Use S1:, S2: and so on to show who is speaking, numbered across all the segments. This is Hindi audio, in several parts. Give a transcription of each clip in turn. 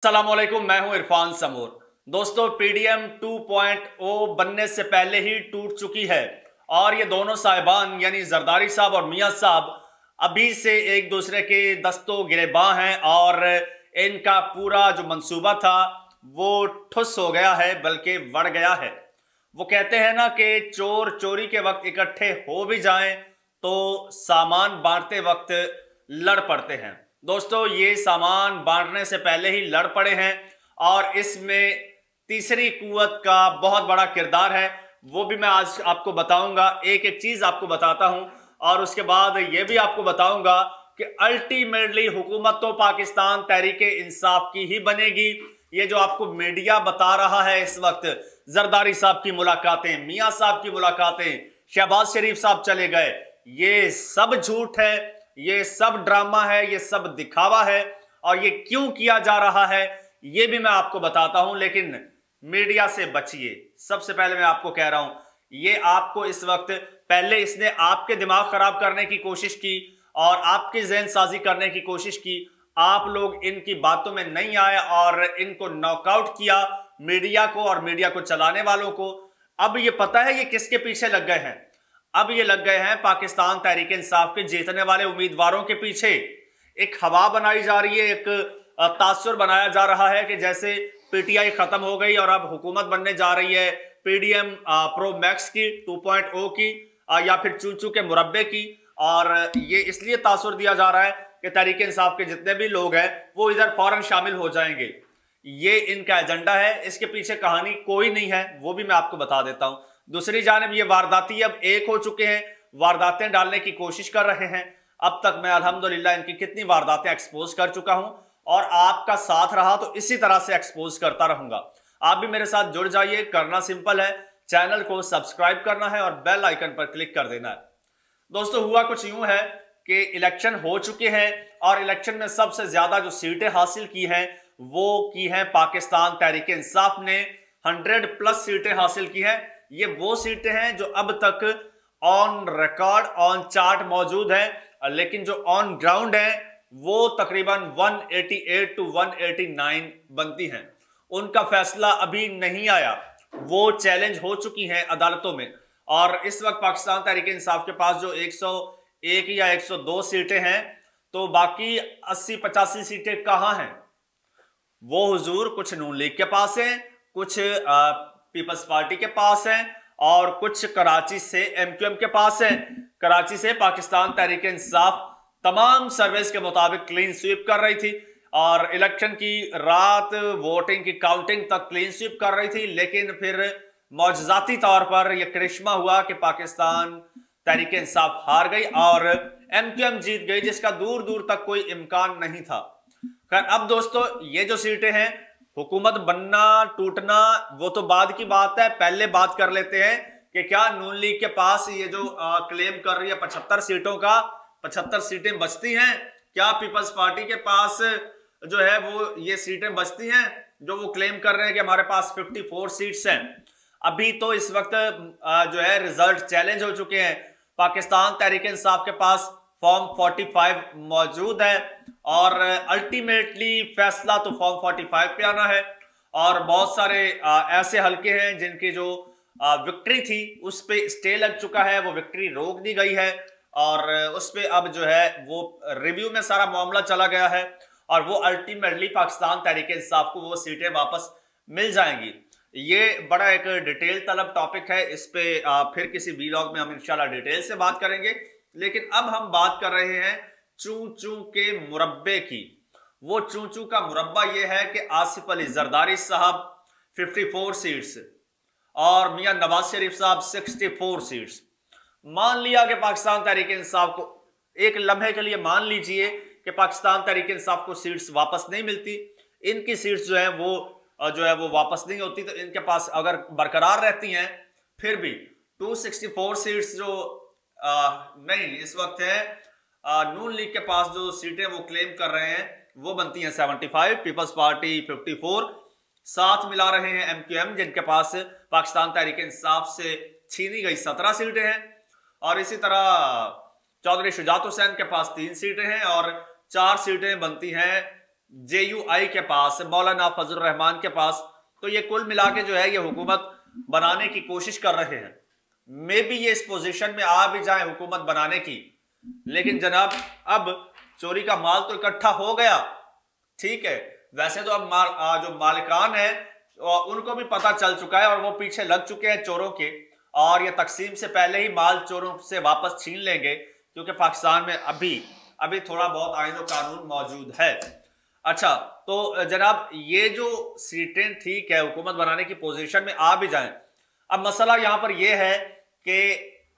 S1: अस्सलामुअलैकुम, मैं हूं इरफान समूर। दोस्तों, पीडीएम 2.0 बनने से पहले ही टूट चुकी है और ये दोनों साहिबान यानी जरदारी साहब और मियां साहब अभी से एक दूसरे के दस्तों गिरेबां हैं और इनका पूरा जो मंसूबा था वो ठुस हो गया है, बल्कि बढ़ गया है। वो कहते हैं ना कि चोर चोरी के वक्त इकट्ठे हो भी जाएं तो सामान बांटते वक्त लड़ पड़ते हैं। दोस्तों, ये सामान बांटने से पहले ही लड़ पड़े हैं और इसमें तीसरी कुव्वत का बहुत बड़ा किरदार है। वो भी मैं आज आपको बताऊंगा, एक एक चीज आपको बताता हूं और उसके बाद ये भी आपको बताऊंगा कि अल्टीमेटली हुकूमत तो पाकिस्तान तहरीके इंसाफ की ही बनेगी। ये जो आपको मीडिया बता रहा है इस वक्त, जरदारी साहब की मुलाकातें, मियां साहब की मुलाकातें, शहबाज शरीफ साहब चले गए, ये सब झूठ है, ये सब ड्रामा है, ये सब दिखावा है। और ये क्यों किया जा रहा है ये भी मैं आपको बताता हूं, लेकिन मीडिया से बचिए। सबसे पहले मैं आपको कह रहा हूं, ये आपको इस वक्त, पहले इसने आपके दिमाग खराब करने की कोशिश की और आपकी जहन साजी करने की कोशिश की। आप लोग इनकी बातों में नहीं आए और इनको नॉकआउट किया, मीडिया को और मीडिया को चलाने वालों को। अब ये पता है ये किसके पीछे लग गए हैं। अब ये लग गए हैं पाकिस्तान तहरीक इंसाफ के जीतने वाले उम्मीदवारों के पीछे। एक हवा बनाई जा रही है, एक तासुर बनाया जा रहा है कि जैसे पीटीआई खत्म हो गई और अब हुकूमत बनने जा रही है पीडीएम प्रो मैक्स की, 2.0 की, या फिर चूचू के मुरब्बे की। और ये इसलिए तासुर दिया जा रहा है कि तहरीक इंसाफ के जितने भी लोग हैं वो इधर फौरन शामिल हो जाएंगे। ये इनका एजेंडा है, इसके पीछे कहानी कोई नहीं है, वो भी मैं आपको बता देता हूं। दूसरी जानिब ये वारदाती अब एक हो चुके हैं, वारदातें डालने की कोशिश कर रहे हैं। अब तक मैं अल्हम्दुलिल्लाह इनकी कितनी वारदातें एक्सपोज कर चुका हूं और आपका साथ रहा तो इसी तरह से एक्सपोज करता रहूंगा। आप भी मेरे साथ जुड़ जाइए। करना सिंपल है, चैनल को सब्सक्राइब करना है और बेल आइकन पर क्लिक कर देना है। दोस्तों, हुआ कुछ यूं है कि इलेक्शन हो चुके हैं और इलेक्शन में सबसे ज्यादा जो सीटें हासिल की हैं वो की हैं पाकिस्तान तहरीक इंसाफ ने। 100+ सीटें हासिल की हैं। ये वो सीटें हैं जो अब तक ऑन रिकॉर्ड, ऑन चार्ट मौजूद हैं, लेकिन जो ऑन ग्राउंड है वो तकरीबन 188 to 189 बनती हैं। उनका फैसला अभी नहीं आया, वो चैलेंज हो चुकी हैं अदालतों में। और इस वक्त पाकिस्तान तहरीक इंसाफ के पास जो 101 या 102 सीटें हैं, तो बाकी 80-85 सीटें कहां हैं? वो हुजूर कुछ नून लीग के पास है, कुछ पीपल्स पार्टी के पास है और कुछ कराची से एमक्यूएम के पास है। कराची से पाकिस्तान तहरीक इंसाफ तमाम सर्वेस के मुताबिक क्लीन स्वीप कर रही थी और इलेक्शन की रात वोटिंग की काउंटिंग तक क्लीन स्वीप कर रही थी, लेकिन फिर मौजज़ाती तौर पर यह करिश्मा हुआ कि पाकिस्तान तहरीक इंसाफ हार गई और एमक्यूएम जीत गई, जिसका दूर दूर तक कोई इम्कान नहीं था। खैर, अब दोस्तों, ये जो सीटें हैं, हुकूमत बनना टूटना वो तो बाद की बात है। पहले बात कर लेते हैं कि क्या नून लीग के पास ये जो क्लेम कर रही है 75 सीटों का, 75 सीटें बचती हैं? क्या पीपल्स पार्टी के पास जो है वो ये सीटें बचती हैं जो वो क्लेम कर रहे हैं कि हमारे पास 54 सीट्स हैं? अभी तो इस वक्त जो है रिजल्ट चैलेंज हो चुके हैं। पाकिस्तान तहरीक इंसाफ के पास फॉर्म 45 मौजूद है और अल्टीमेटली फैसला तो फॉर्म 45 पे आना है। और बहुत सारे ऐसे हलके हैं जिनकी जो विक्ट्री थी उस पे स्टे लग चुका है, वो विक्ट्री रोक दी गई है और उस पे अब जो है वो रिव्यू में सारा मामला चला गया है और वो अल्टीमेटली पाकिस्तान तहरीक इंसाफ को वो सीटें वापस मिल जाएंगी। ये बड़ा एक डिटेल तलब टॉपिक है, इस पे फिर किसी वीलॉग में हम इंशाल्लाह डिटेल से बात करेंगे। लेकिन अब हम बात कर रहे हैं चू चू के मुरब्बे की। वो चू चू का मुरब्बा ये है कि आसिफ अली जरदारी साहब 54 सीट्स और मियां नवाज शरीफ साहब 64 सीट्स। मान लिया कि पाकिस्तान तहरीक इंसाफ को, एक लम्हे के लिए मान लीजिए कि पाकिस्तान तहरीक इंसाफ को सीट्स वापस नहीं मिलती, इनकी सीट्स जो है वो वापस नहीं होती, तो इनके पास अगर बरकरार रहती हैं फिर भी 264 सीट्स जो नहीं इस वक्त है नून लीग के पास जो सीटें वो क्लेम कर रहे हैं वो बनती हैं 75, पीपल्स पार्टी 54, साथ मिला रहे हैं एमक्यूएम जिनके पास पाकिस्तान तहरीक इंसाफ से छीनी गई 17 सीटें हैं और इसी तरह चौधरी शुजात हुसैन के पास 3 सीटें हैं और 4 सीटें बनती हैं JUI के पास, मौलाना फजल रहमान के पास। तो ये कुल मिला के जो है ये हुकूमत बनाने की कोशिश कर रहे हैं। मे भी ये इस पोजीशन में आ भी जाए हुकूमत बनाने की, लेकिन जनाब अब चोरी का माल तो इकट्ठा हो गया, ठीक है। वैसे तो अब जो मालिकान है उनको भी पता चल चुका है और वो पीछे लग चुके हैं चोरों के, और ये तकसीम से पहले ही माल चोरों से वापस छीन लेंगे, क्योंकि पाकिस्तान में अभी थोड़ा बहुत आईन और कानून मौजूद है। अच्छा, तो जनाब ये जो सीटें ठीक है हुकूमत बनाने की पोजीशन में आ भी जाएं, अब मसला यहां पर यह है कि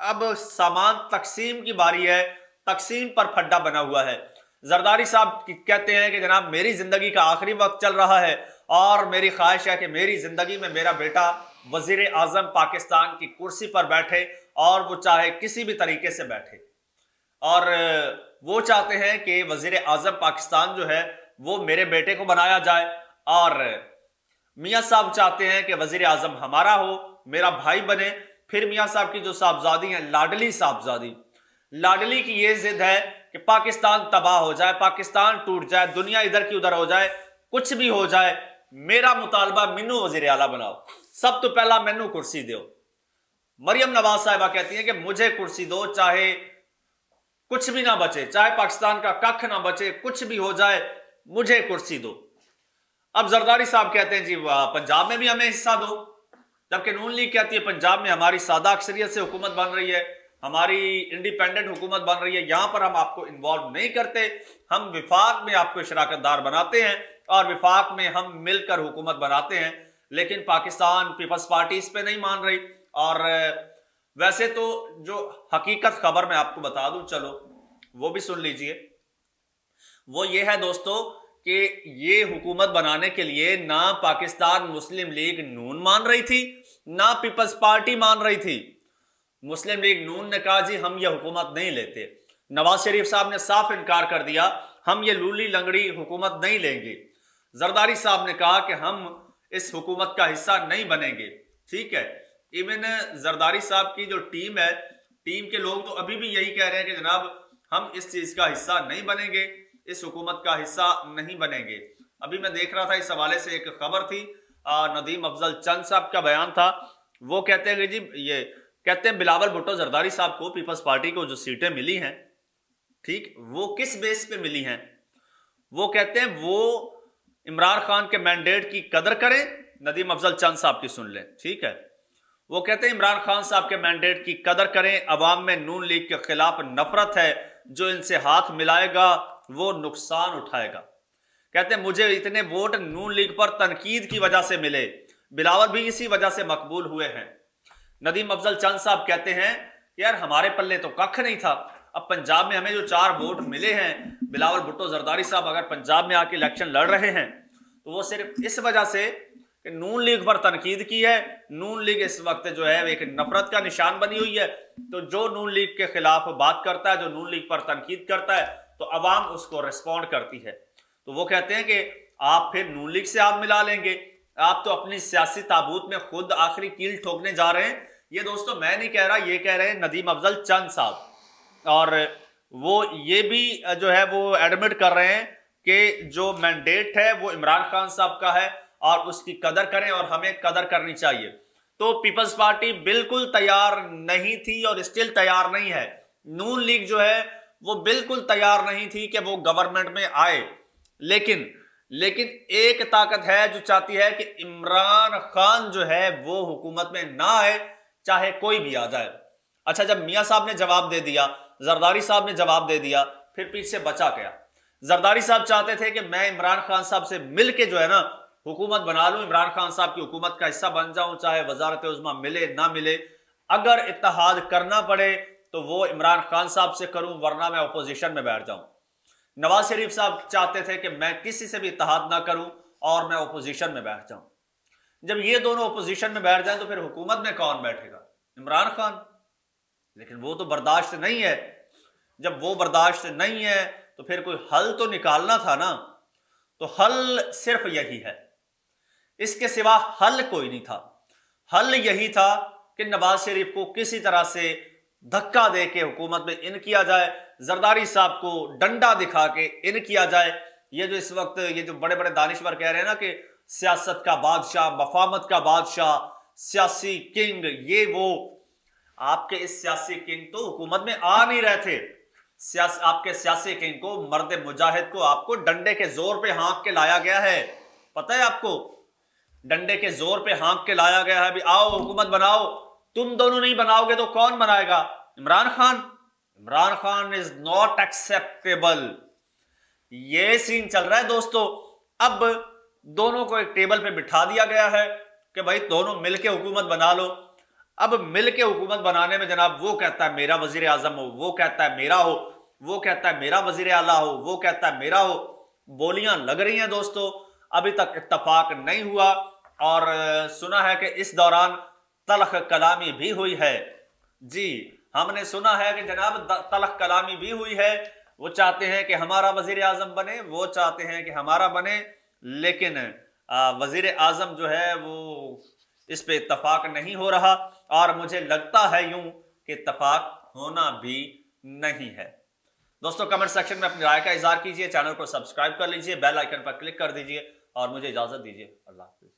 S1: अब सामान तकसीम की बारी है, तकसीम पर फड्डा बना हुआ है। जरदारी साहब कहते हैं कि जनाब मेरी जिंदगी का आखिरी वक्त चल रहा है और मेरी ख्वाहिश है कि मेरी जिंदगी में मेरा बेटा वजीर आजम पाकिस्तान की कुर्सी पर बैठे, और वो चाहे किसी भी तरीके से बैठे। और वो चाहते हैं कि वजीर आजम पाकिस्तान जो है वो मेरे बेटे को बनाया जाए, और मियाँ साहब चाहते हैं कि वजीर आजम हमारा हो, मेरा भाई बने। फिर मियाँ साहब की जो साहबजादी हैं लाडली साहबजादी, लाडली की ये जिद है कि पाकिस्तान तबाह हो जाए, पाकिस्तान टूट जाए, दुनिया इधर की उधर हो जाए, कुछ भी हो जाए, मेरा मुतालबा मिन्नू वजीर आला बनाओ, सब तो पहला मैनू कुर्सी दो। मरियम नवाज साहिबा कहती हैं कि मुझे कुर्सी दो, चाहे कुछ भी ना बचे, चाहे पाकिस्तान का कख ना बचे, कुछ भी हो जाए, मुझे कुर्सी दो। अब जरदारी साहब कहते हैं जी पंजाब में भी हमें हिस्सा दो, जबकि नून लीग कहती है पंजाब में हमारी सादा अक्सरियत से हुकूमत बन रही है, हमारी इंडिपेंडेंट हुकूमत बन रही है, यहां पर हम आपको इन्वॉल्व नहीं करते, हम विफाक में आपको शराकतदार बनाते हैं और विफाक में हम मिलकर हुकूमत बनाते हैं। लेकिन पाकिस्तान पीपल्स पार्टी इस पे नहीं मान रही। और वैसे तो जो हकीकत खबर मैं आपको बता दूं, चलो वो भी सुन लीजिए। वो ये है दोस्तों कि ये हुकूमत बनाने के लिए ना पाकिस्तान मुस्लिम लीग नून मान रही थी, ना पीपल्स पार्टी मान रही थी। मुस्लिम लीग नून ने कहा जी हम ये हुकूमत नहीं लेते। नवाज शरीफ साहब ने साफ इनकार कर दिया, हम ये लूली लंगड़ी हुकूमत नहीं लेंगे। जरदारी साहब ने कहा कि हम इस हुकूमत का हिस्सा नहीं बनेंगे, ठीक है। इवन जरदारी साहब की जो टीम है, टीम के लोग तो अभी भी यही कह रहे हैं कि जनाब हम इस चीज का हिस्सा नहीं बनेंगे, इस हुकूमत का हिस्सा नहीं बनेंगे। अभी मैं देख रहा था इस हवाले से एक खबर थी, नदीम अफजल चंद साहब का बयान था। वो कहते हैं कि जी ये कहते हैं बिलावल भुट्टो जरदारी साहब को पीपल्स पार्टी को जो सीटें मिली हैं, ठीक, वो किस बेस पे मिली हैं। वो कहते हैं वो इमरान खान के मैंडेट की कदर करें। नदीम अफजल चंद साहब की सुन लें, ठीक है। वो कहते हैं इमरान खान साहब के मैंडेट की कदर करें, अवाम में नून लीग के खिलाफ नफरत है, जो इनसे हाथ मिलाएगा वो नुकसान उठाएगा। कहते हैं मुझे इतने वोट नून लीग पर तनकीद की वजह से मिले, बिलावल भी इसी वजह से मकबूल हुए हैं। नदीम अफजल चंद साहब कहते हैं यार हमारे पल्ले तो कख नहीं था, अब पंजाब में हमें जो 4 वोट मिले हैं, बिलावल भुट्टो जरदारी साहब अगर पंजाब में आके इलेक्शन लड़ रहे हैं तो वो सिर्फ इस वजह से कि नून लीग पर तनकीद की है। नून लीग इस वक्त जो है एक नफरत का निशान बनी हुई है, तो जो नून लीग के खिलाफ बात करता है, जो नून लीग पर तनकीद करता है, तो अवाम उसको रिस्पॉन्ड करती है। तो वो कहते हैं कि आप फिर नून लीग से हाथ मिला लेंगे, आप तो अपनी सियासी ताबूत में खुद आखिरी कील ठोकने जा रहे हैं। ये दोस्तों मैं नहीं कह रहा, ये कह रहे हैं नदीम अफजल चंद साहब, और वो ये भी जो है वो एडमिट कर रहे हैं कि जो मैंडेट है वो इमरान खान साहब का है और उसकी कदर करें और हमें कदर करनी चाहिए। तो पीपल्स पार्टी बिल्कुल तैयार नहीं थी और स्टिल तैयार नहीं है। नून लीग जो है वो बिल्कुल तैयार नहीं थी कि वो गवर्नमेंट में आए, लेकिन एक ताकत है जो चाहती है कि इमरान खान जो है वो हुकूमत में ना आए, चाहे कोई भी आ जाए। अच्छा, जब मियां साहब ने जवाब दे दिया, जरदारी साहब ने जवाब दे दिया, फिर पीछे बचा गया। जरदारी साहब चाहते थे कि मैं इमरान खान साहब से मिल के जो है ना हुकूमत बना लूं, इमरान खान साहब की हुकूमत का हिस्सा बन जाऊं, चाहे वजारत उज़्मा मिले ना मिले, अगर इत्तेहाद करना पड़े तो वो इमरान खान साहब से करूं, वरना मैं अपोजिशन में बैठ जाऊं। नवाज शरीफ साहब चाहते थे कि मैं किसी से भी इत्तेहाद ना करूं और मैं अपोजिशन में बैठ जाऊं। जब ये दोनों अपोजिशन में बैठ जाएं तो फिर हुकूमत में कौन बैठेगा? इमरान खान। लेकिन वो तो बर्दाश्त नहीं है। जब वो बर्दाश्त नहीं है तो फिर कोई हल तो निकालना था ना। तो हल सिर्फ यही है, इसके सिवा हल कोई नहीं था। हल यही था कि नवाज शरीफ को किसी तरह से धक्का दे के हुकूमत में इन किया जाए, जरदारी साहब को डंडा दिखा के इन किया जाए, ये जो इस वक्त ये जो बड़े बड़े दानिश्वर कह रहे हैं ना कि सियासत का बादशाह, मफामत का बादशाह, सियासी किंग, ये वो, आपके इस सियासी किंग तो हुकूमत में आ नहीं रहे थे। आपके सियासी किंग को, मर्द मुजाहिद को, आपको डंडे के जोर पे हाँक के लाया गया है। पता है आपको, डंडे के जोर पे हाँक के लाया गया है, भी आओ हुकूमत बनाओ। तुम दोनों नहीं बनाओगे तो कौन बनाएगा? Imran Khan. Imran Khan is not acceptable. ये सीन चल रहा है दोस्तों। अब दोनों को एक टेबल पे बिठा दिया गया है कि भाई दोनों मिलके हुकूमत बना लो। अब मिलके हुकूमत बनाने में जनाब वो कहता है मेरा वजीर आजम हो, वो कहता है मेरा हो, वो कहता है मेरा वजीर आला हो, वो कहता है मेरा हो। बोलियां लग रही हैं दोस्तों, अभी तक इत्तफाक नहीं हुआ। और सुना है कि इस दौरान तलख कलामी भी हुई है। जी, हमने सुना है कि जनाब तलख कलामी भी हुई है। वो चाहते हैं कि हमारा वजीर आजम बने, वो चाहते हैं कि हमारा बने, लेकिन वजीर आजम जो है वो इस पे इत्तफाक नहीं हो रहा। और मुझे लगता है यूं कि इत्तफाक होना भी नहीं है। दोस्तों कमेंट सेक्शन में अपनी राय का इजहार कीजिए, चैनल को सब्सक्राइब कर लीजिए, बेल आइकन पर क्लिक कर दीजिए और मुझे इजाजत दीजिए। अल्लाह हाफिज।